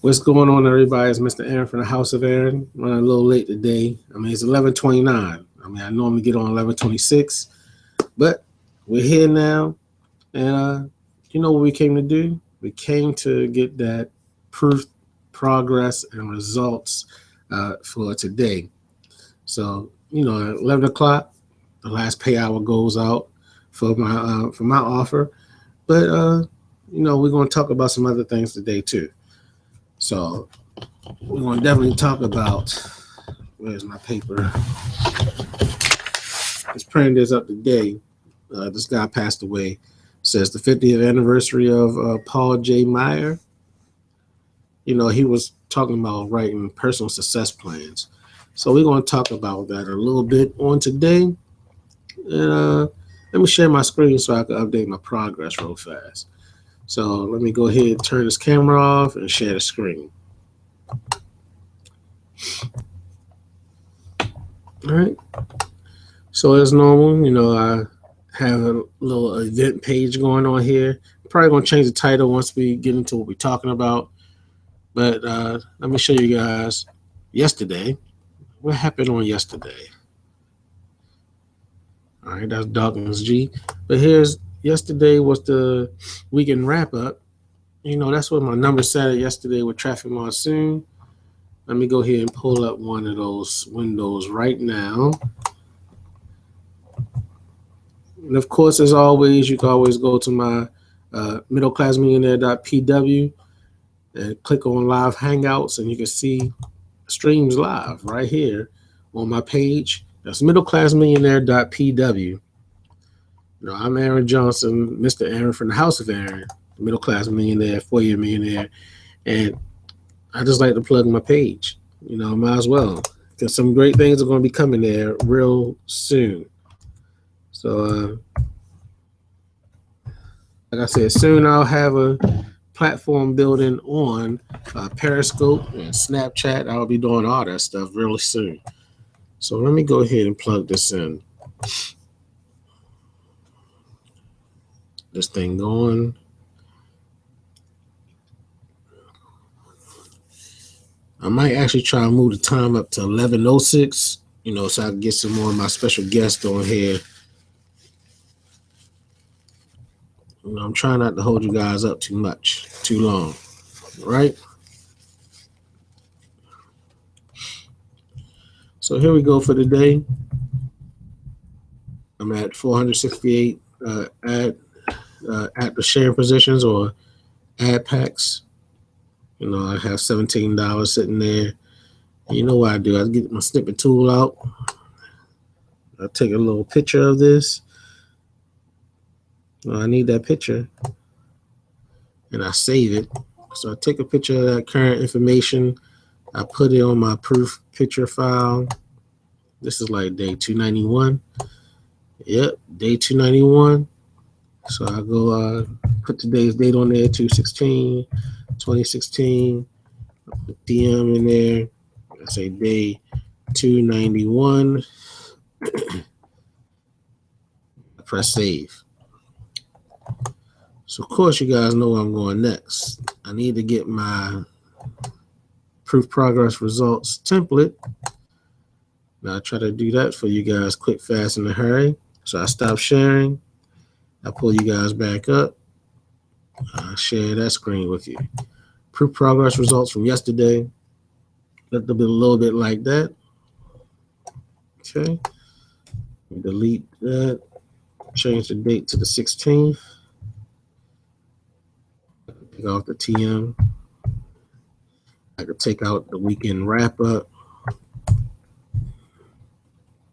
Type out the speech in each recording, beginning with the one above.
What's going on, everybody? It's Mr. Aaron from the House of Aaron. Running a little late today. It's 11:29. I normally get on 11:26, but we're here now. And you know what we came to do? We came to get that proof, progress, and results for today. So, at 11 o'clock, the last pay hour goes out for my offer. But, we're going to talk about some other things today, too. So we're going to definitely talk about, where's my paper? Just printing this up today. This guy passed away. Says the 50th anniversary of Paul J. Meyer. He was talking about writing personal success plans. So we're going to talk about that a little bit on today. And let me share my screen so I can update my progress real fast. So let me go ahead and turn this camera off and share the screen. All right. So as normal, I have a little event page going on here. I'm probably going to change the title once we get into what we're talking about. But let me show you guys yesterday. What happened on yesterday? All right, that's Dawkins G. But yesterday was the weekend wrap up. That's what my number said yesterday with traffic monsoon. Let me go ahead and pull up one of those windows right now. And of course, as always, you can always go to my middleclassmillionaire.pw and click on live hangouts, and you can see streams live right here on my page. That's middleclassmillionaire.pw. I'm Aaron Johnson, Mr. Aaron from the House of Aaron, middle class millionaire, 4-year millionaire, and I just like to plug my page. Might as well, because some great things are going to be coming there real soon. So, like I said, soon I'll have a platform building on Periscope and Snapchat. I'll be doing all that stuff really soon. So let me go ahead and plug this in. This thing going. I might actually try to move the time up to 11:06, so I can get some more of my special guests on here. I'm trying not to hold you guys up too long, right? So here we go for today. I'm at 468 at the sharing positions or ad packs. I have $17 sitting there. And you know what I do? I get my snippet tool out. I take a little picture of this. I need that picture. And I save it. So I take a picture of that current information. I put it on my proof picture file. This is like day 291. Yep, day 291. So I go put today's date on there, 2/16, 2016. Put DM in there. I say day 291. I press save. So of course you guys know where I'm going next. I need to get my proof progress results template. Now I try to do that for you guys quick, fast, in a hurry. So I stop sharing. I pull you guys back up. I share that screen with you. Proof progress results from yesterday. Let them be a little bit like that. Okay. Delete that. Change the date to the 16th. Take off the TM. I could take out the weekend wrap up.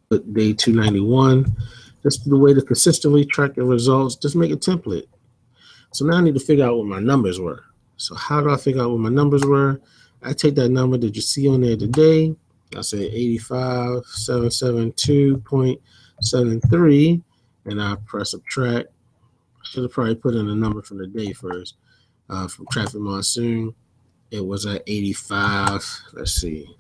Put day 291. Just the way to consistently track your results. Just make a template. So now I need to figure out what my numbers were. So how do I figure out what my numbers were? I take that number that you see on there today. I say 85,772.73, and I press subtract. I should have probably put in a number from the day first. From traffic monsoon, it was at 85. Let's see,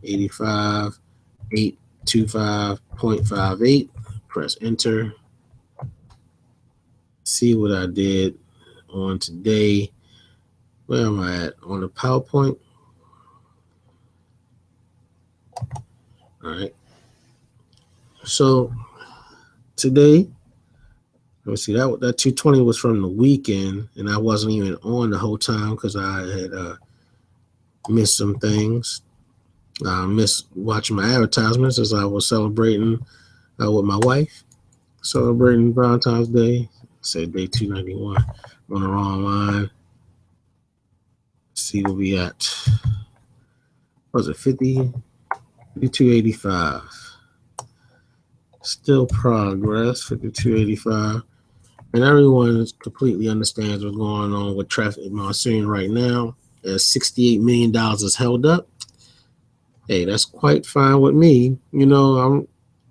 85,825.58. Press enter. See what I did on today. Where am I at? On the PowerPoint. All right. So today, let me see, that 220 was from the weekend, and I wasn't even on the whole time because I had missed some things. I missed watching my advertisements as I was celebrating with my wife, celebrating Valentine's Day. I said day 291. I'm on the wrong line. Let's see where we at. What was it 5285? Still progress, 5285. And everyone completely understands what's going on with traffic monsoon right now. As $68 million is held up. Hey, that's quite fine with me.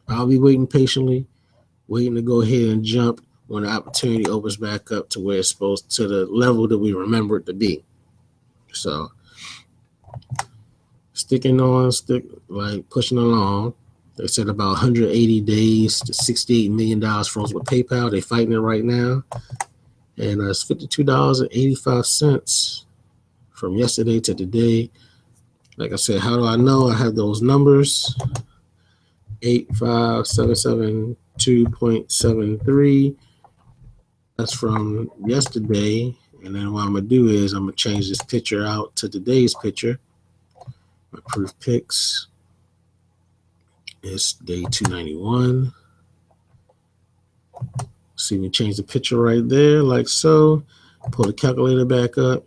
I'll be waiting patiently, waiting to go ahead and jump when the opportunity opens back up to where it's supposed to the level that we remember it to be. So pushing along. They said about 180 days to $68 million froze with PayPal. They're fighting it right now. And it's $52.85 from yesterday to today. Like I said, how do I know? I have those numbers. 85772.73. That's from yesterday. And then what I'm going to do is I'm going to change this picture out to today's picture. My proof picks is day 291. See, we change the picture right there like so. Pull the calculator back up.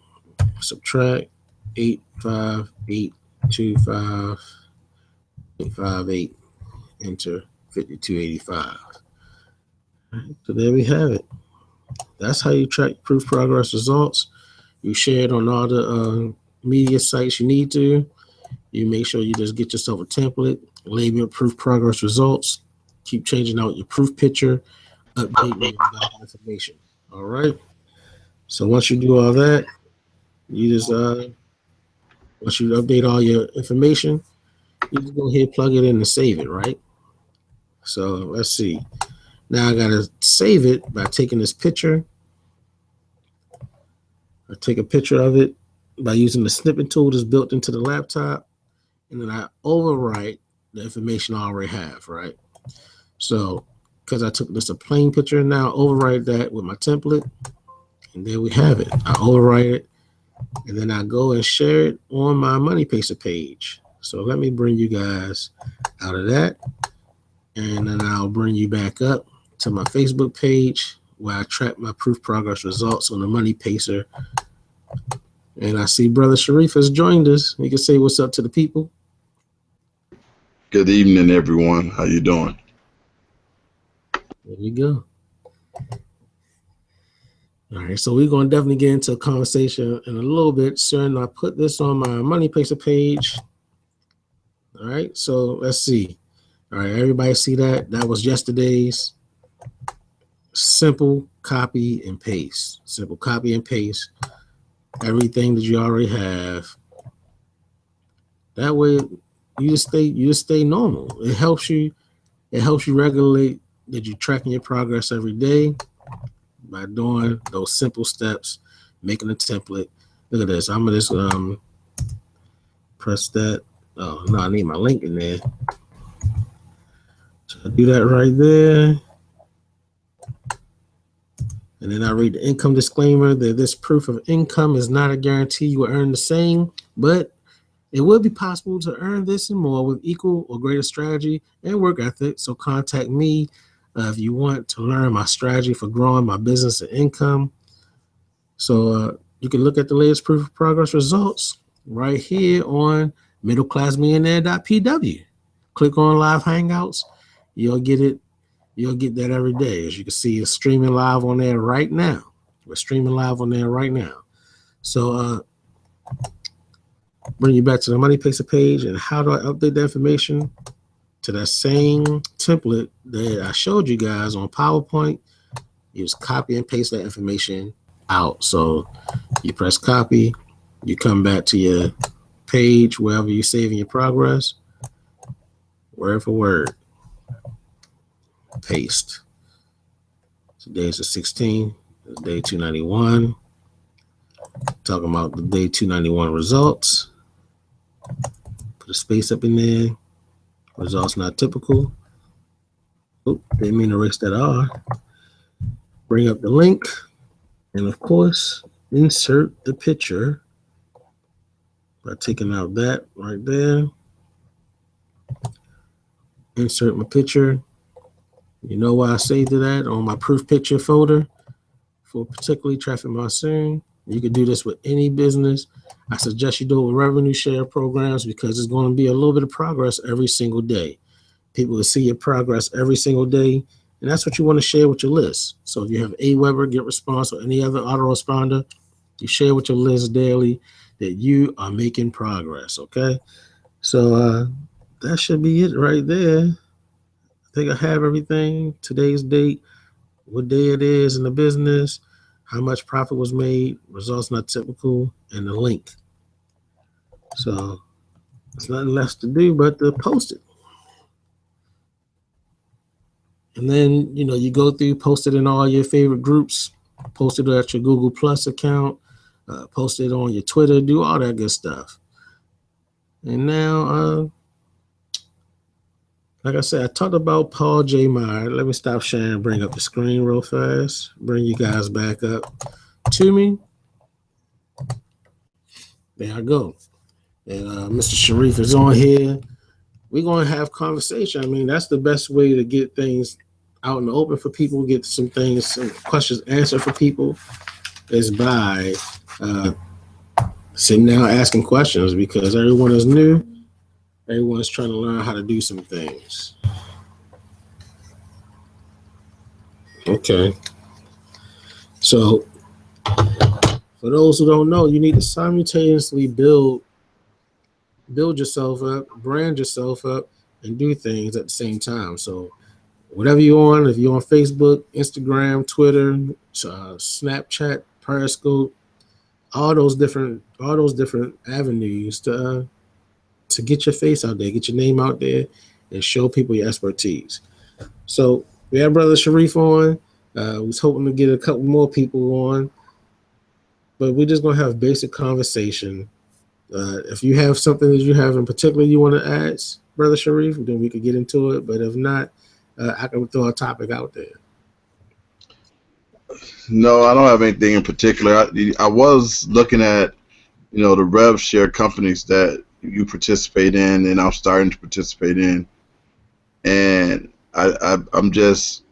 Subtract 85825.58. Enter 5285. So there we have it. That's how you track proof progress results. You share it on all the media sites you need to. You make sure you just get yourself a template, label your proof progress results, keep changing out your proof picture, update your information. All right. So once you do all that, you just once you update all your information, you just go ahead, plug it in and save it, right? So let's see. Now I gotta save it by taking this picture. I take a picture of it by using the snipping tool that's built into the laptop, and then I overwrite the information I already have, right? So because I took just a plain picture, now overwrite that with my template, and there we have it. I overwrite it, and then I go and share it on my Money Pacer page. So let me bring you guys out of that, and then I'll bring you back up to my Facebook page where I track my proof progress results on the Money Pacer. And I see Brother Sharif has joined us. He can say what's up to the people. Good evening, everyone. How you doing? There you go. All right, so we're going to definitely get into a conversation in a little bit. Sir, and I put this on my Money Pacer page. All right, so let's see. All right, everybody see that? That was yesterday's. Simple copy and paste. Simple copy and paste. Everything that you already have. That way, you just stay normal. It helps you regulate that you're tracking your progress every day by doing those simple steps, making a template. Look at this. I'm gonna just press that. Oh no, I need my link in there. So I do that right there. And then I read the income disclaimer that this proof of income is not a guarantee you will earn the same, but it will be possible to earn this and more with equal or greater strategy and work ethic. So contact me if you want to learn my strategy for growing my business and income. So you can look at the latest proof of progress results right here on middleclassmillionaire.pw. Click on live hangouts. You'll get it. You'll get that every day. As you can see, it's streaming live on there right now. We're streaming live on there right now. So bring you back to the Money Pacer page. And how do I update the information? To that same template that I showed you guys on PowerPoint. You just copy and paste that information out. So you press copy. You come back to your page, wherever you're saving your progress. Word for word. Paste. Today's the 16th, day 291. Talking about the day 291 results. Put a space up in there. Results not typical. Oh, didn't mean to erase that R. Bring up the link. And of course, insert the picture by taking out that right there. Insert my picture. You know why I saved that on my proof picture folder for particularly Traffic Monsoon. You can do this with any business. I suggest you do it with revenue share programs because it's going to be a little bit of progress every single day. People will see your progress every single day, and that's what you want to share with your list. So if you have AWeber, GetResponse, or any other autoresponder, you share with your list daily that you are making progress, okay? So that should be it right there. I think I have everything. Today's date, what day it is in the business, how much profit was made, results not typical, and the link. So there's nothing less to do but to post it. And then, you go through, post it in all your favorite groups, post it at your Google Plus account, post it on your Twitter, do all that good stuff. And now, like I said, I talked about Paul J. Meyer. Let me stop sharing and bring up the screen real fast. Bring you guys back up to me. There I go. And Mr. Sharif is on here. We're going to have conversation. I mean, that's the best way to get things out in the open for people, get some questions answered for people, is by sitting down asking questions, because everyone is new. Everyone's trying to learn how to do some things. Okay. So for those who don't know, you need to simultaneously build yourself up, brand yourself up, and do things at the same time. So whatever you're on, if you're on Facebook, Instagram, Twitter, Snapchat, Periscope, all those different avenues to get your face out there, get your name out there, and show people your expertise. So we have Brother Sharif on. Was hoping to get a couple more people on, but we're just gonna have basic conversation. If you have something that you have in particular you want to ask, Brother Sharif, then we could get into it. But if not, I can throw a topic out there. No, I don't have anything in particular. I was looking at, the rev share companies that you participate in, and I'm starting to participate in, and I'm just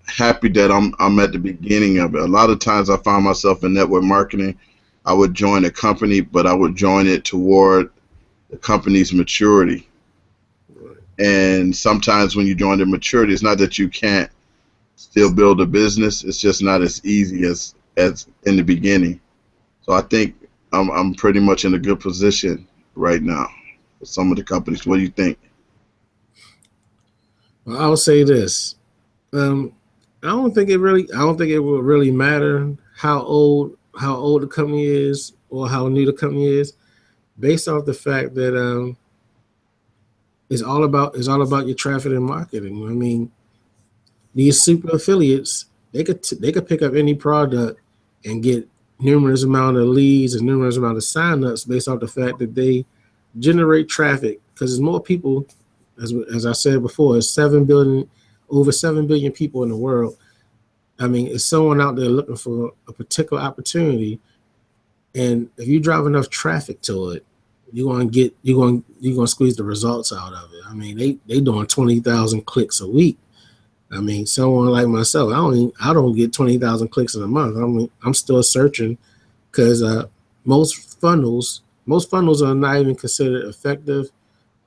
happy that I'm at the beginning of it. A lot of times I find myself in network marketing. I would join a company, but I would join it toward the company's maturity. And sometimes when you join the maturity, it's not that you can't still build a business. It's just not as easy as in the beginning. So I think I'm pretty much in a good position right now with some of the companies. What do you think? Well, I'll say this. I don't think it will really matter how old the company is or how new the company is, based off the fact that it's all about your traffic and marketing. I mean, these super affiliates, they could pick up any product and get numerous amount of leads and numerous amount of signups based off the fact that they generate traffic, because there's more people, as I said before, it's over 7 billion people in the world. I mean, it's someone out there looking for a particular opportunity, and if you drive enough traffic to it, you're gonna squeeze the results out of it. I mean, they doing 20,000 clicks a week. I mean, someone like myself, I don't get 20,000 clicks in a month. I mean, I'm still searching, because most funnels are not even considered effective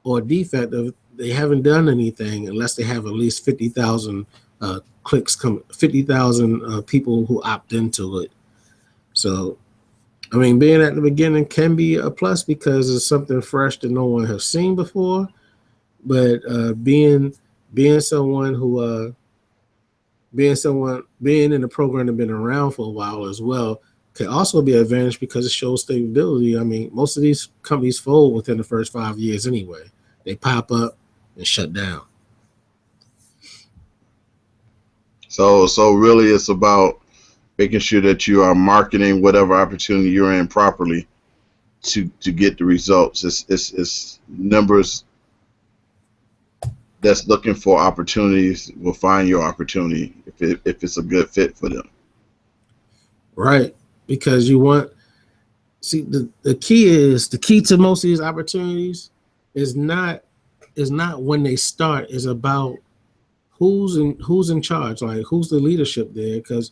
or defective. They haven't done anything unless they have at least 50,000 clicks, 50,000 people who opt into it. So, I mean, being at the beginning can be a plus because it's something fresh that no one has seen before. But being someone who being in the program and been around for a while as well can also be an advantage, because it shows stability. I mean, most of these companies fold within the first 5 years anyway. They pop up and shut down. So really it's about making sure that you are marketing whatever opportunity you're in properly to get the results. It's numbers that's looking for opportunities will find your opportunity if it's a good fit for them. Right. Because you want, see, the key to most of these opportunities is not when they start, is about who's in charge, like who's the leadership there. Because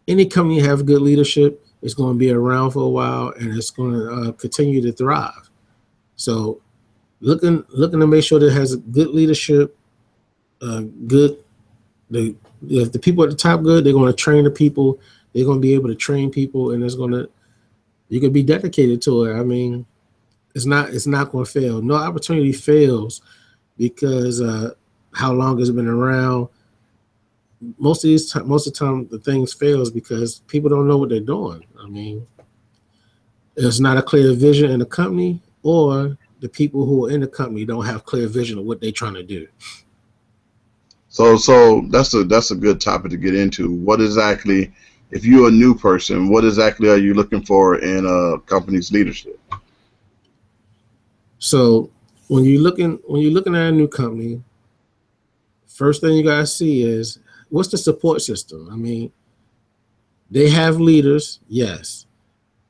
any company have good leadership is going to be around for a while, and it's going to continue to thrive. So looking to make sure that it has good leadership, good, the if the people at the top good, they're going to train the people, they're going to be able to train people, and it's going to, you can be dedicated to it. I mean, it's not going to fail. No opportunity fails because how long it's been around. Most of the time, the things fails because people don't know what they're doing. I mean, there's not a clear vision in the company, or the people who are in the company don't have clear vision of what they're trying to do. So that's a good topic to get into. What exactly, if you're a new person, what exactly are you looking for in a company's leadership? So when you're looking at a new company, first thing you gotta see is what's the support system. I mean, they have leaders, yes.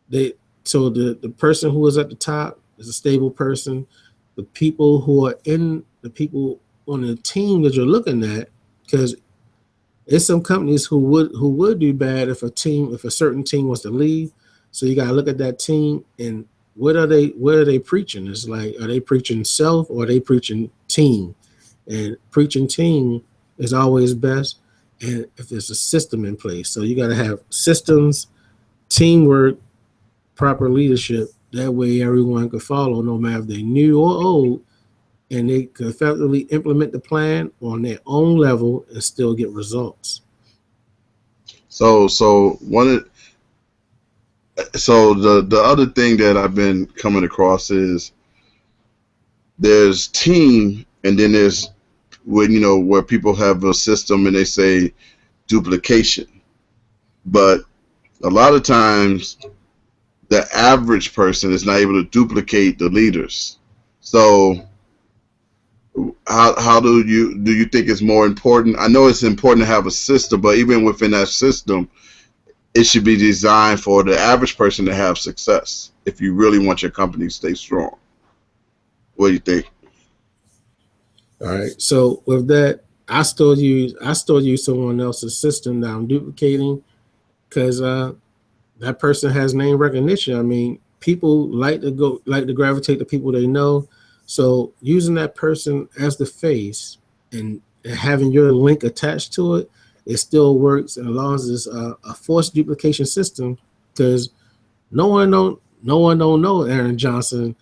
They so the person who is at the top is a stable person. The people who are in the people on the team that you're looking at, because there's some companies who would do bad if a certain team was to leave. So you gotta look at that team and what are they preaching? It's like, are they preaching self or are they preaching team? And preaching team is always best. And if there's a system in place, so you gotta have systems, teamwork, proper leadership. That way everyone can follow, no matter if they're new or old, and they can effectively implement the plan on their own level and still get results. So the other thing that I've been coming across is there's team, and then there's when where people have a system and they say duplication, but a lot of times the average person is not able to duplicate the leaders. So how do you think it's more important? I know it's important to have a system, but even within that system, it should be designed for the average person to have success if you really want your company to stay strong. What do you think? All right. So with that, I still use someone else's system that I'm duplicating because that person has name recognition. I mean, people like to gravitate to people they know. So using that person as the face and having your link attached to it, it still works as long as it's a forced duplication system. Because no one don't know Aaron Johnson,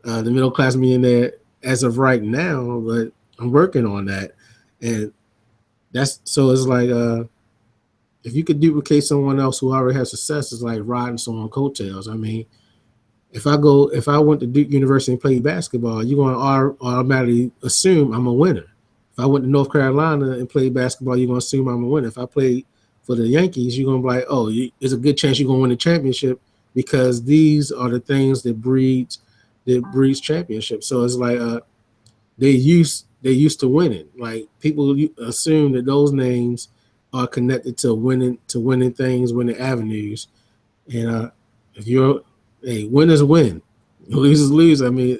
the middle class millionaire, as of right now. But I'm working on that, and that's so it's like if you could duplicate someone else who already has success, it's like riding someone coattails. I mean, if I went to Duke University and played basketball, you're going to automatically assume I'm a winner. If I went to North Carolina and played basketball, you're going to assume I'm a winner. If I played for the Yankees, you're going to be like, oh, there's a good chance you're going to win the championship because these are the things that breeds championship. So it's like they used to winning. Like people assume that those names are connected to winning things, winning avenues. And if you're winners win, losers lose. I mean,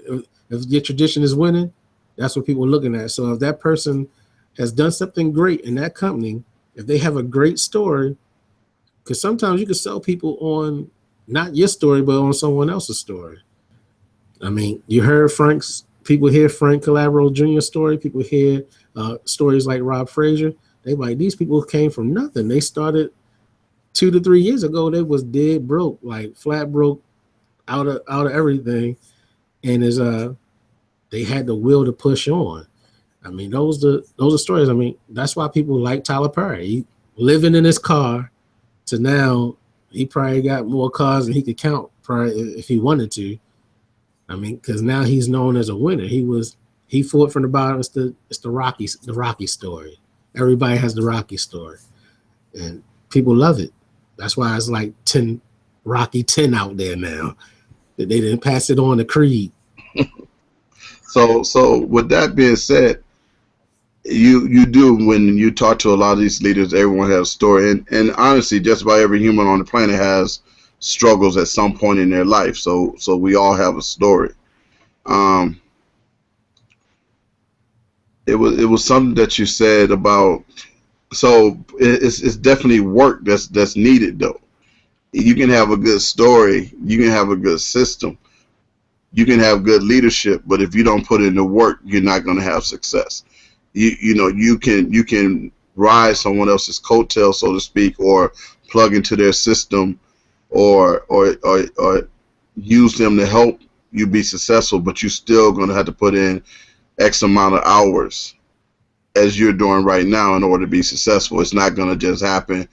if your tradition is winning, that's what people are looking at. So if that person has done something great in that company, if they have a great story, because sometimes you can sell people on not your story, but on someone else's story. I mean, people hear Frank Calabro Jr. story, people hear stories like Rob Frazier. They like, these people came from nothing. They started 2 to 3 years ago. They was dead broke, like flat broke, out of everything, and they had the will to push on. I mean, those are stories. I mean, that's why people like Tyler Perry. He, living in his car to now, he probably got more cars than he could count, probably if he wanted to. I mean, because now he's known as a winner. He fought from the bottom. It's the Rocky story. Everybody has the Rocky story, and people love it. That's why it's like 10 Rocky 10 out there now. That they didn't pass it on to Creed. So with that being said, you do when you talk to a lot of these leaders, everyone has a story, and honestly, just about every human on the planet has struggles at some point in their life. So we all have a story. Um, it was something that you said about. So it's definitely work that's needed though. You can have a good story, you can have a good system, you can have good leadership, but if you don't put in the work, you're not going to have success. You can ride someone else's coattail, so to speak, or plug into their system, or use them to help you be successful, but you're still going to have to put in X amount of hours as you're doing right now in order to be successful. It's not going to just happen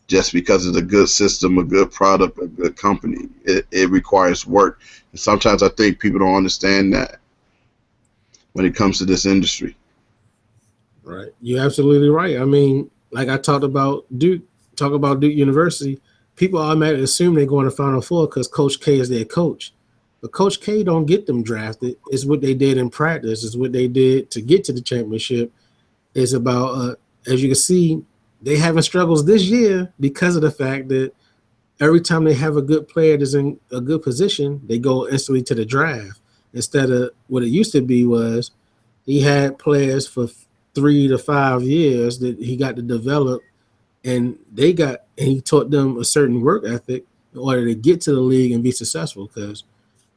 just because it's a good system, a good product, a good company. It requires work. And sometimes I think people don't understand that when it comes to this industry. Right. You're absolutely right. I mean, like I talk about Duke University, people automatically assume they're going to Final Four because Coach K is their coach. But Coach K don't get them drafted. It's what they did in practice. It's what they did to get to the championship. It's about, as you can see, they having struggles this year because of the fact that every time they have a good player that's in a good position, they go instantly to the draft. Instead of what it used to be was he had players for 3 to 5 years that he got to develop, and he taught them a certain work ethic in order to get to the league and be successful. Because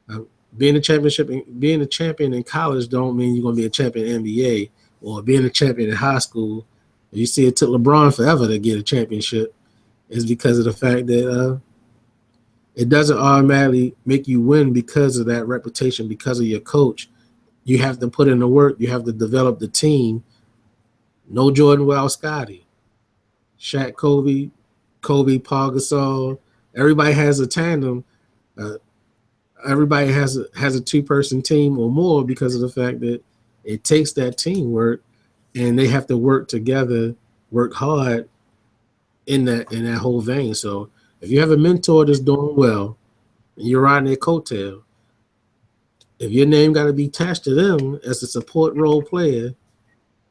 uh, being a champion in college don't mean you're going to be a champion in NBA or being a champion in high school. You see, it took LeBron forever to get a championship. Is because of the fact that it doesn't automatically make you win because of that reputation, because of your coach. You have to put in the work. You have to develop the team. No Jordan without Scotty. Shaq, Kobe, Paul Gasol. Everybody has a tandem. Uh, everybody has a two-person team or more because of the fact that it takes that teamwork, and they have to work together, work hard in that whole vein. So if you have a mentor that's doing well and you're riding their coattail, if your name got to be attached to them as a support role player,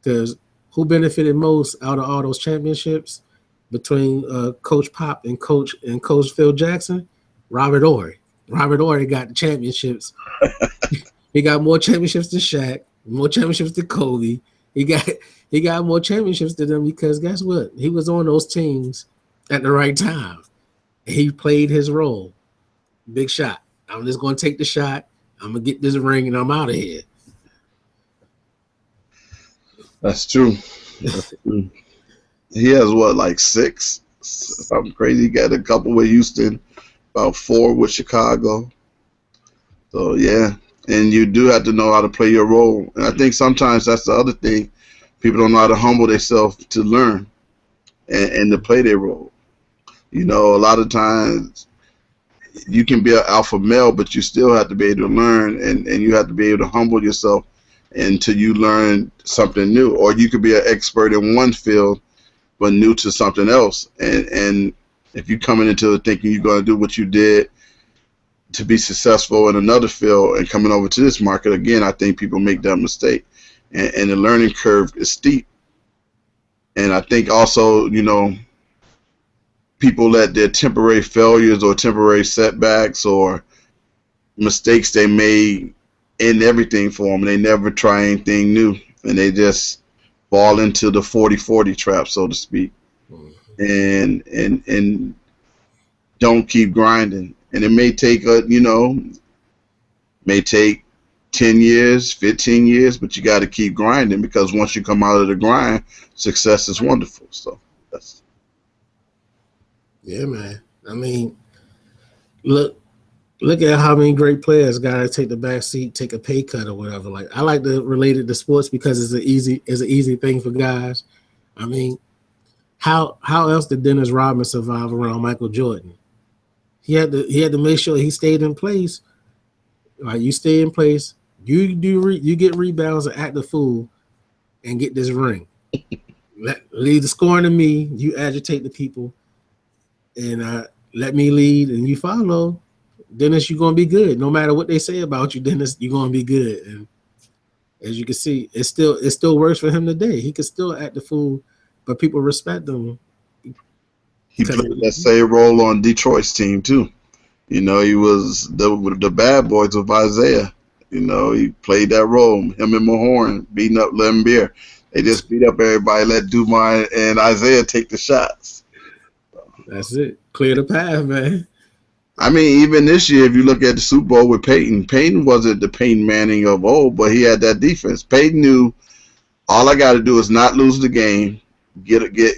because who benefited most out of all those championships between Coach Pop and Coach Phil Jackson? Robert Ory. Robert Ory got the championships. He got more championships than Shaq, more championships than Kobe. He got he got more championships than them because guess what? He was on those teams at the right time. He played his role. Big shot. I'm just gonna take the shot. I'm gonna get this ring and I'm out of here. That's true. That's true. He has what, like six? Something crazy. He got a couple with Houston, about four with Chicago. So yeah, and you do have to know how to play your role. And I think sometimes that's the other thing. People don't know how to humble themselves to learn and to play their role. A lot of times you can be an alpha male, but you still have to be able to learn, and you have to be able to humble yourself until you learn something new. Or you could be an expert in one field, but new to something else. And if you're coming into it thinking you're going to do what you did to be successful in another field and coming over to this market, again, I think people make that mistake. And the learning curve is steep. And I think also, people let their temporary failures or temporary setbacks or mistakes they made end everything for them. They never try anything new, and they just fall into the 40-40 trap, so to speak, and don't keep grinding. And it may take 10 years, 15 years, but you got to keep grinding, because once you come out of the grind, success is wonderful. So that's Yeah, man. I mean, look at how many great players got to take the back seat, take a pay cut or whatever. Like I like to relate it to sports because it's an easy thing for guys. I mean, how else did Dennis Rodman survive around Michael Jordan? He had to make sure he stayed in place. Like you stay in place, you get rebounds and act the fool and get this ring. Leave the scoring to me. You agitate the people. and let me lead and you follow, Dennis, you're gonna be good. No matter what they say about you, Dennis, you're gonna be good. And as you can see, it still works for him today. He can still act the fool, but people respect him He because played that same role on Detroit's team too. You know, he was the bad boys of Isaiah. You know, he played that role. Him and Mahorn beating up Lembeer. They just beat up everybody. Let Dumont and Isaiah take the shots. that's it. Clear the path, man. I mean, even this year, if you look at the Super Bowl with Peyton, Peyton wasn't the Peyton Manning of old, but he had that defense. Peyton knew all I got to do is not lose the game,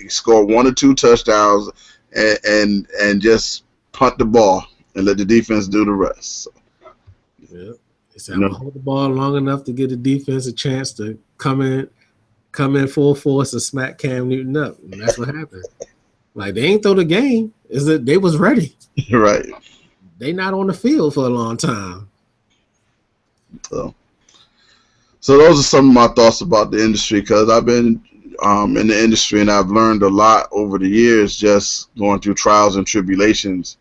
score 1 or 2 touchdowns, and just punt the ball and let the defense do the rest. So, Yeah. He said, you I'm know, gonna hold the ball long enough to give the defense a chance to come in full force and smack Cam Newton up. And that's what happened. Like they ain't throw the game. Is that they was ready. right. They not on the field for a long time. So, so those are some of my thoughts about the industry because I've been in the industry and I've learned a lot over the years just going through trials and tribulations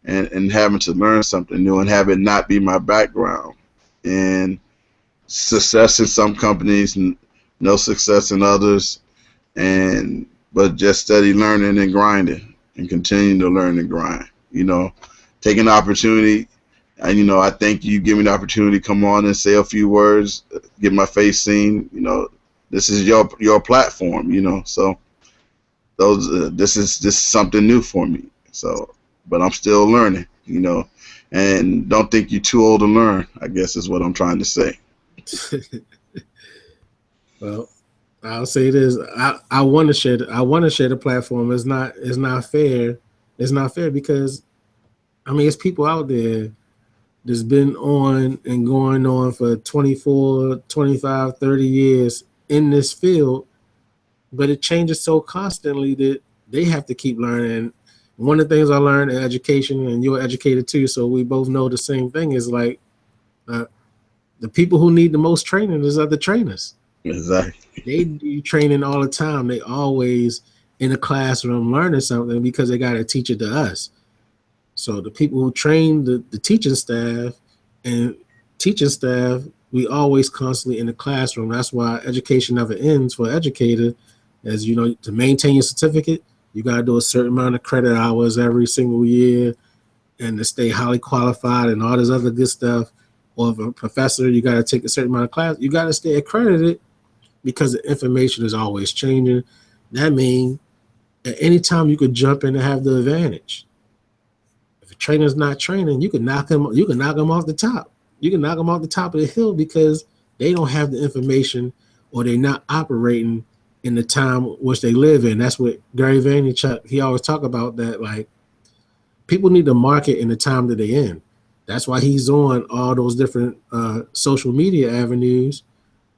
and having to learn something new and have it not be my background. And success in some companies, no success in others, and but just steady learning and grinding and continuing to learn and grind. You know, taking the opportunity. And I thank you give me the opportunity to come on and say a few words, get my face seen. This is your platform. So this is something new for me. So, but I'm still learning. And don't think you're too old to learn, I guess is what I'm trying to say. Well, I'll say this. I want to share. I want to share the platform. It's not fair. It's not fair because I mean it's people out there that's been on and going on for 24, 25, 30 years in this field, but it changes so constantly that they have to keep learning. One of the things I learned in education, and you're educated too, so we both know the same thing, is like uh, the people who need the most training is other trainers. Exactly. They do training all the time. They always in the classroom learning something because they got to teach it to us. So the people who train the teaching staff and teaching staff, we always constantly in the classroom. That's why education never ends for educator. As you know, to maintain your certificate, you got to do a certain amount of credit hours every single year, and to stay highly qualified and all this other good stuff. Or if a professor, you got to take a certain amount of class. You got to stay accredited because the information is always changing. That means at any time you could jump in and have the advantage. If a trainer's not training, you can knock them. You can knock them off the top. You can knock them off the top of the hill because they don't have the information or they're not operating in the time which they live in. That's what Gary Vaynerchuk, he always talk about that. Like people need to market in the time that they're in. That's why he's on all those different social media avenues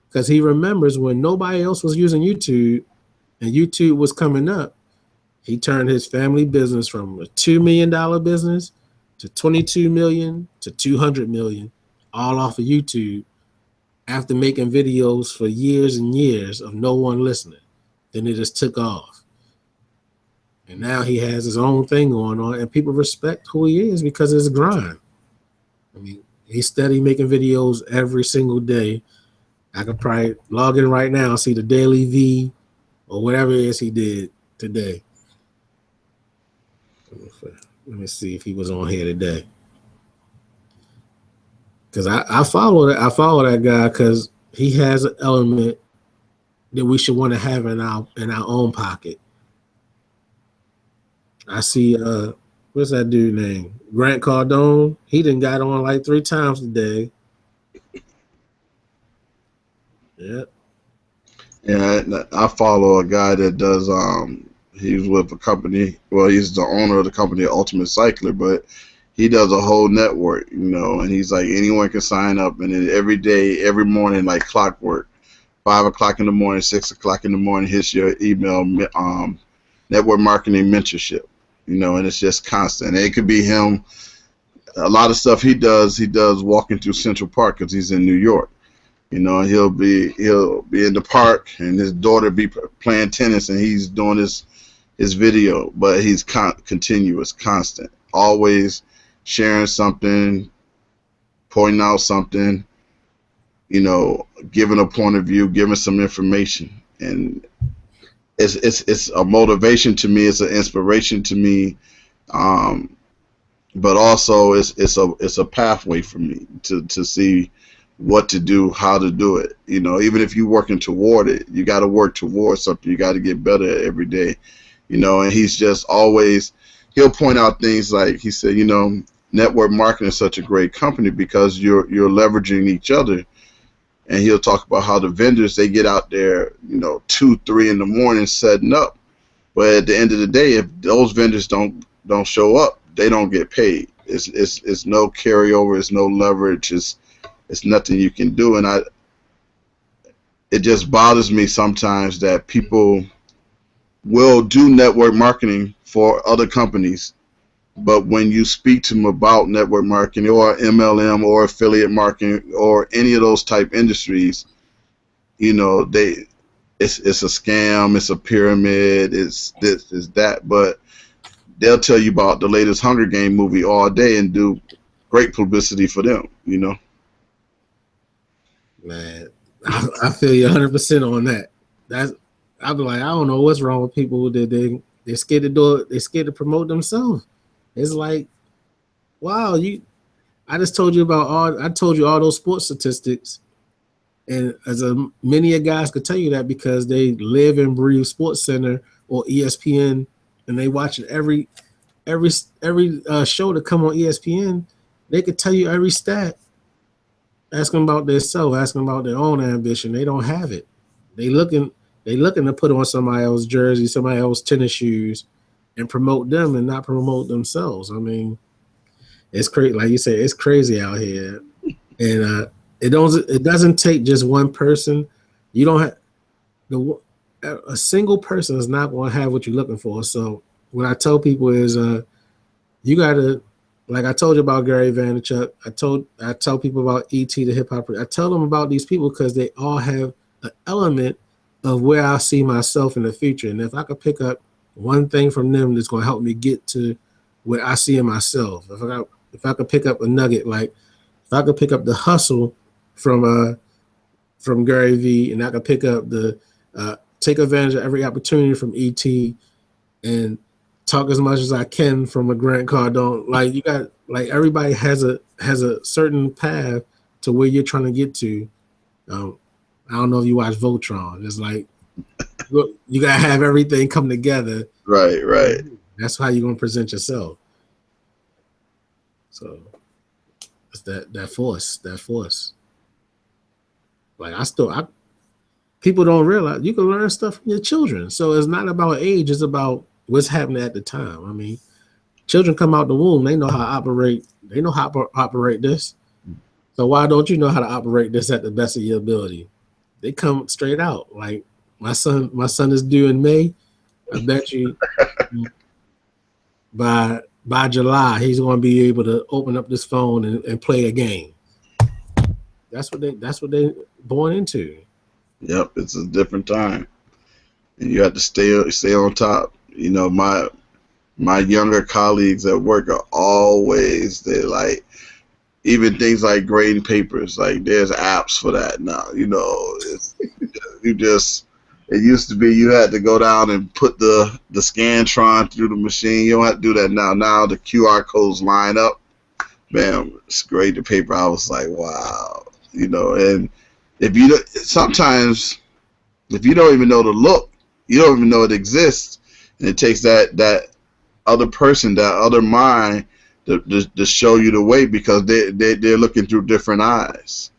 because he remembers when nobody else was using YouTube and YouTube was coming up. He turned his family business from a $2 million business to 22 million to 200 million, all off of YouTube after making videos for years and years of no one listening. Then it just took off. And now he has his own thing going on, and people respect who he is because of his grind. I mean, he's steady making videos every single day. I could probably log in right now and see the Daily V or whatever it is he did today. Let me see if he was on here today. Because I follow that. I follow that guy because he has an element that we should want to have in our own pocket. I see what's that dude name? Grant Cardone. He done got on like 3 times today. Yep. Yeah, I follow a guy that does. He's with a company. Well, he's the owner of the company, Ultimate Cycler, but he does a whole network, and he's like anyone can sign up, and then every day, every morning, like clockwork, 5 o'clock in the morning, 6 o'clock in the morning, hits your email, network marketing mentorship, and it's just constant. And it could be him. A lot of stuff he does walking through Central Park because he's in New York. He'll be in the park, and his daughter be playing tennis, and he's doing his his video, but he's continuous, constant, always sharing something, pointing out something, giving a point of view, giving some information, and it's a motivation to me. It's an inspiration to me, but also it's a pathway for me to see what to do, how to do it. Even if you're working toward it, you got to work towards something. You got to get better every day. And he's just always, he'll point out things like he said, network marketing is such a great company because you're leveraging each other. And he'll talk about how the vendors, they get out there, 2, 3 in the morning setting up. But at the end of the day, if those vendors don't show up, they don't get paid. It's no carryover, it's no leverage, it's nothing you can do. And it just bothers me sometimes that people will do network marketing for other companies, but when you speak to them about network marketing or MLM or affiliate marketing or any of those type industries, it's a scam, it's a pyramid, it's this, it's that. But they'll tell you about the latest Hunger Game movie all day and do great publicity for them. Man, I feel you 100% on that. I'll be like, I don't know what's wrong with people that they're scared to do it. They're scared to promote themselves. It's like, wow, I just told you I told you all those sports statistics, and many guys could tell you that because they live and breathe Sports Center or ESPN, and they watch every show to come on ESPN. They could tell you every stat. Ask them about themselves, ask them about their own ambition. They don't have it. They looking to put on somebody else's jersey, somebody else's tennis shoes, and promote them and not promote themselves. I mean, it's crazy. Like you said, it's crazy out here, and it doesn't take just one person. You don't have a single person is not going to have what you're looking for. So what I tell people is, you got to. Like I told you about Gary Vaynerchuk, I tell people about E.T. the hip hop. I tell them about these people because they all have an element of where I see myself in the future. And if I could pick up one thing from them that's going to help me get to where I see in myself, if I could pick up a nugget, like if I could pick up the hustle from Gary V, and I could pick up the take advantage of every opportunity from E.T. and talk as much as I can from a Grant Cardone. Like everybody has a certain path to where you're trying to get to. I don't know if you watch Voltron. It's like you gotta have everything come together. Right. That's how you're gonna present yourself. So it's that force. Like people don't realize you can learn stuff from your children. So it's not about age, it's about what's happening at the time. I mean, children come out the womb, they know how to operate. They know how to operate this. So why don't you know how to operate this at the best of your ability? They come straight out. Like my son is due in May. I bet you by July he's going to be able to open up this phone and play a game. That's what they born into. Yep, it's a different time, and you have to stay on top. My younger colleagues at work are always, they like, even things like grading papers, like there's apps for that now. It used to be you had to go down and put the Scantron through the machine. You don't have to do that now. Now the QR codes line up. Bam, it's grade the paper. I was like, wow. And sometimes if you don't even know the look, you don't even know it exists. And it takes that other person, that other mind, to show you the way, because they're looking through different eyes,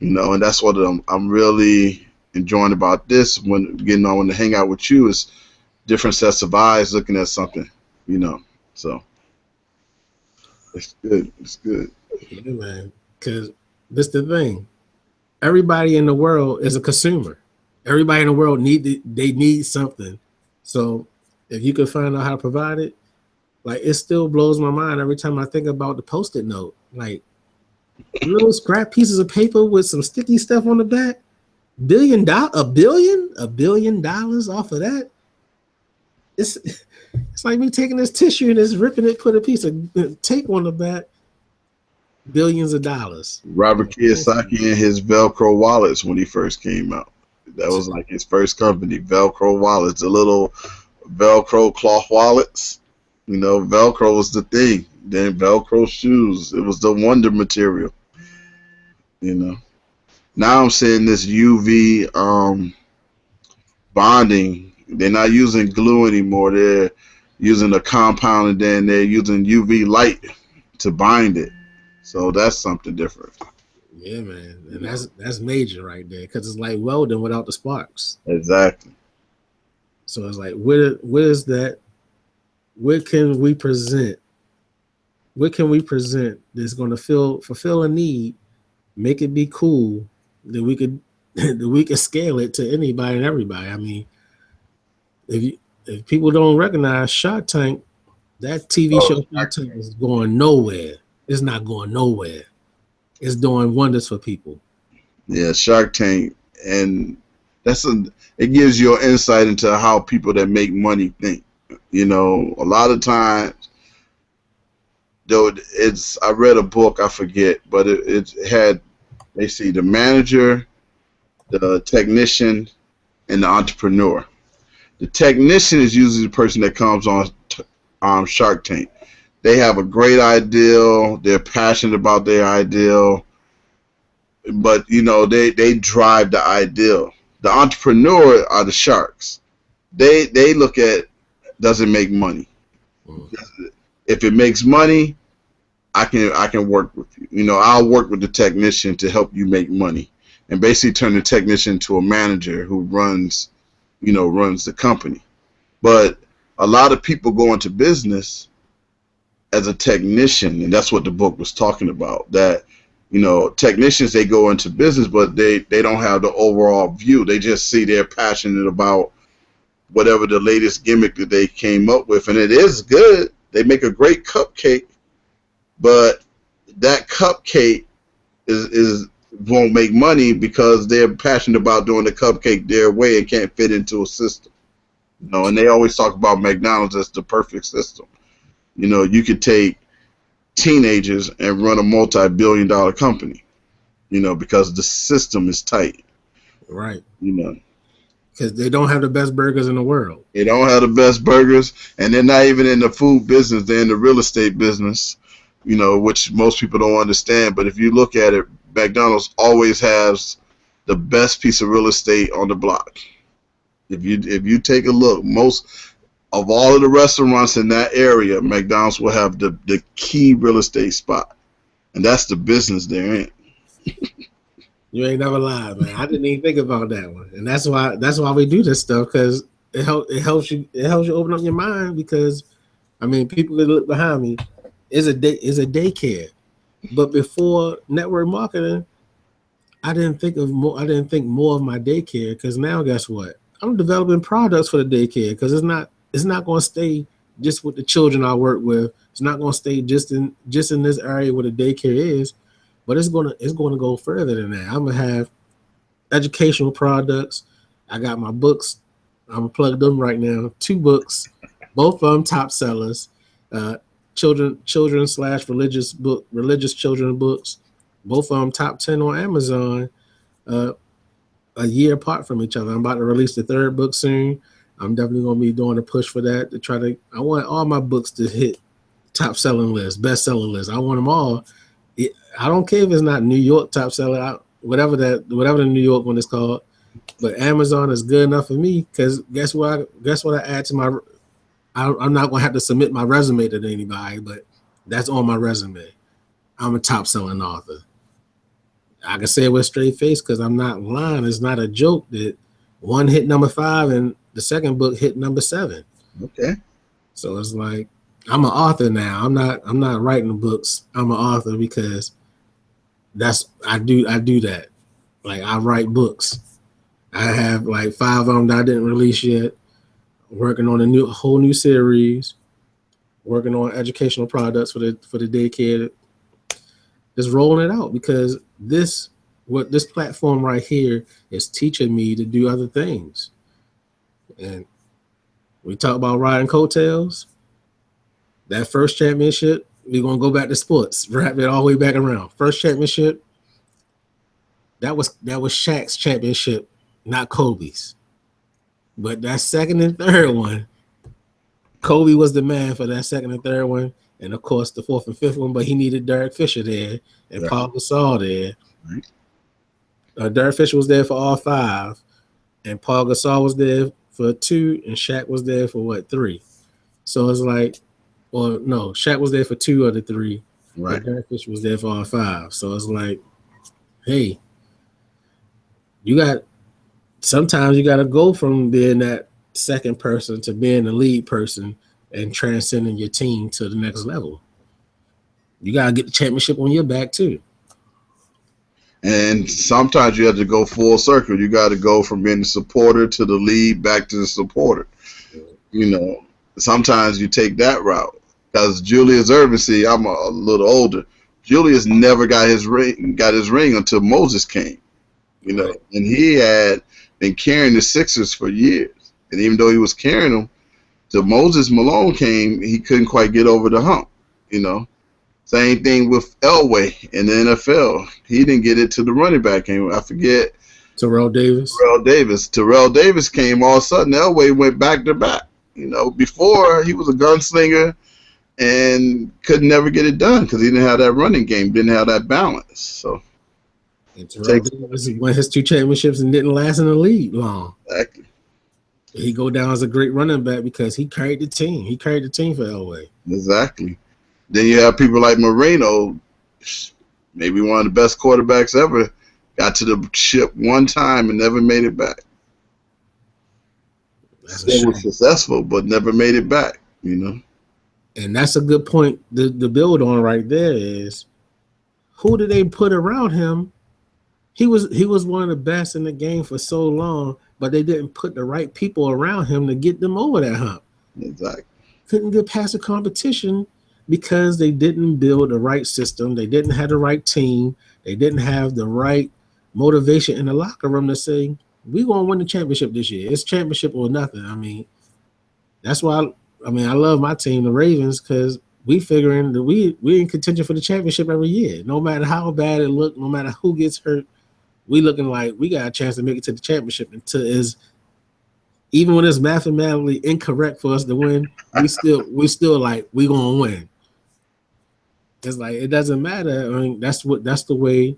and that's what I'm really enjoying about this. When to hang out with you, is different sets of eyes looking at something, So it's good. It's good. Yeah, man. Because this the thing. Everybody in the world is a consumer. Everybody in the world need something. So if you can find out how to provide it, like it still blows my mind every time I think about the Post-it note. Like little scrap pieces of paper with some sticky stuff on the back. $1 billion off of that. it's like me taking this tissue and just ripping it, put a piece of tape on the back. Billions of dollars. Robert Kiyosaki and his Velcro wallets when he first came out. That was like his first company, Velcro wallets, the little Velcro cloth wallets. You know, Velcro was the thing. Then Velcro shoes. It was the wonder material. You know. Now I'm seeing this UV bonding. They're not using glue anymore. They're using a compound and then they're using UV light to bind it. So that's something different. Yeah, man, and that's major right there because it's like welding without the sparks. Exactly. So it's like, where is that? What can we present? What can we present that's going to fulfill a need, make it be cool, that we could that we could scale it to anybody and everybody. I mean, if people don't recognize Shark Tank, that TV show Shark Tank is going nowhere. It's not going nowhere. It's doing wonders for people. Yeah, Shark Tank, and it gives you an insight into how people that make money think. You know, a lot of times, though, I read a book, I forget, but it had basically the manager, the technician, and the entrepreneur. The technician is usually the person that comes on Shark Tank. They have a great ideal. They're passionate about their ideal, but you know they drive the ideal. The entrepreneur are the sharks. They look at, does it make money? If it makes money, I can work with you. You know, I'll work with the technician to help you make money, and basically turn the technician into a manager who runs the company. But a lot of people go into business as a technician, and that's what the book was talking about. That, you know, technicians, they go into business, but they don't have the overall view. They just see they're passionate about whatever the latest gimmick that they came up with, and it is good. They make a great cupcake, but that cupcake is won't make money because they're passionate about doing the cupcake their way and can't fit into a system. You know, and they always talk about McDonald's as the perfect system. You know, you could take teenagers and run a multi-billion-dollar company, you know, because the system is tight. Right. You know. Because they don't have the best burgers in the world. They don't have the best burgers, and they're not even in the food business. They're in the real estate business, you know, which most people don't understand. But if you look at it, McDonald's always has the best piece of real estate on the block. If you take a look, most of all of the restaurants in that area, McDonald's will have the key real estate spot, and that's the business they're in. You ain't never lied, man. I didn't even think about that one, and that's why we do this stuff, because it helps you open up your mind. Because I mean, people that look behind me is a daycare, but before network marketing, I didn't think more of my daycare, because now guess what? I'm developing products for the daycare, because it's not going to stay just with the children I work with. It's not going to stay just in this area where the daycare is, but it's going to go further than that. I'm going to have educational products. I got my books. I'm going to plug them right now. 2 books, both of them top sellers. Children / religious children books. Both of them top 10 on Amazon. A year apart from each other. I'm about to release the 3rd book soon. I'm definitely going to be doing a push for that I want all my books to hit top selling list, best selling list. I want them all. I don't care if it's not New York top seller, whatever the New York one is called, but Amazon is good enough for me, because guess what I add to my, I'm not going to have to submit my resume to anybody, but that's on my resume. I'm a top selling author. I can say it with a straight face because I'm not lying. It's not a joke that one hit number 5 and the second book hit number 7. Okay. So it's like, I'm an author now. I'm not writing books. I'm an author because I do that. Like, I write books. I have like 5 of them that I didn't release yet. Working on a whole new series. Working on educational products for the daycare. Just rolling it out, because this platform right here is teaching me to do other things. And We talk about riding coattails. That first championship, we're gonna go back to sports, wrap it all the way back around. First championship, that was Shaq's championship, not Kobe's. But that second and third one, Kobe was the man for that second and third one, and of course the fourth and fifth one. But he needed Derek Fisher there and Right. Paul Gasol there. Right. Derek Fisher was there for all five, and Paul Gasol was there for two, and Shaq was there for what, three? So it's like, well, no, Shaq was there for two of the three, Right. but Derek Fisher was there for all five. So it's like, hey, you got sometimes you got to go from being that second person to being the lead person and transcending your team to the next level. You got to get the championship on your back too. And sometimes you have to go full circle. You got to go from being the supporter to the lead back to the supporter. You know, sometimes you take that route. Because Julius Erving, see, I'm a little older. Julius never got his ring until Moses came. You know, Right. and he had been carrying the Sixers for years. And even though he was carrying them, till Moses Malone came, he couldn't quite get over the hump. You know, same thing with Elway in the NFL. He didn't get it till the running back came. I forget. Terrell Davis. Terrell Davis came. All of a sudden, Elway went back to back. You know, before he was a gunslinger and could never get it done because he didn't have that running game, didn't have that balance. So And Terrell Davis won his two championships and didn't last in the league long. exactly. He go down as a great running back because he carried the team. He carried the team for Elway. Exactly. Then you have people like Moreno, maybe one of the best quarterbacks ever, got to the ship one time and never made it back. Still was successful, but never made it back, you know. And that's a good point to build on right there is who did they put around him? He was one of the best in the game for so long, but they didn't put the right people around him to get them over that hump. Exactly. Couldn't get past the competition because they didn't build the right system. They didn't have the right team. They didn't have the right motivation in the locker room to say, we're going to win the championship this year. It's championship or nothing. I mean, that's why I love my team, the Ravens, because we figuring that we're in contention for the championship every year. No matter how bad it looked, no matter who gets hurt, we looking like we got a chance to make it to the championship. Until is even when it's mathematically incorrect for us to win, we still like we gonna win. It's like it doesn't matter. I mean, that's the way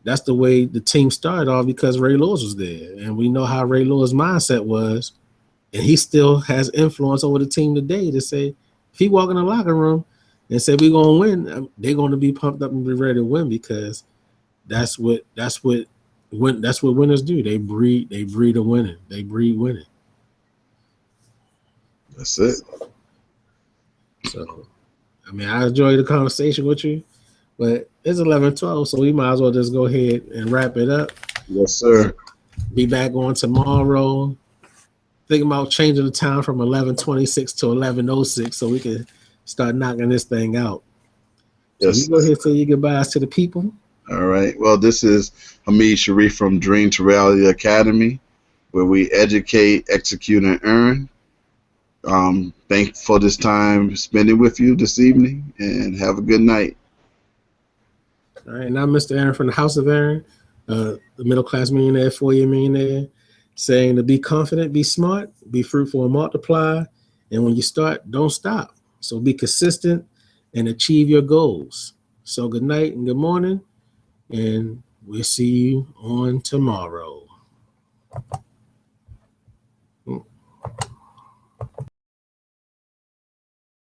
the team started off because Ray Lewis was there, and we know how Ray Lewis' mindset was, and he still has influence over the team today to say if he walk in the locker room and say we're gonna win, they're gonna be pumped up and be ready to win because that's what winners do. They breed a winning. They breed winning. That's it. So, I enjoyed the conversation with you, but it's 11:12, so we might as well just go ahead and wrap it up. Yes, sir. Be back on tomorrow. Thinking about changing the time from 11:26 to 11:06 so we can start knocking this thing out. Yes. So you go ahead and say your goodbyes to the people. All right. Well, this is Hamid Sharif from Dream to Reality Academy, where we educate, execute, and earn. Thank for this time spending with you this evening, and have a good night. All right, and I'm Mr. Aaron from the House of Aaron, the middle class millionaire, 4-year millionaire, saying to be confident, be smart, be fruitful, and multiply. And when you start, don't stop. So be consistent and achieve your goals. So good night and good morning, and we'll see you on tomorrow.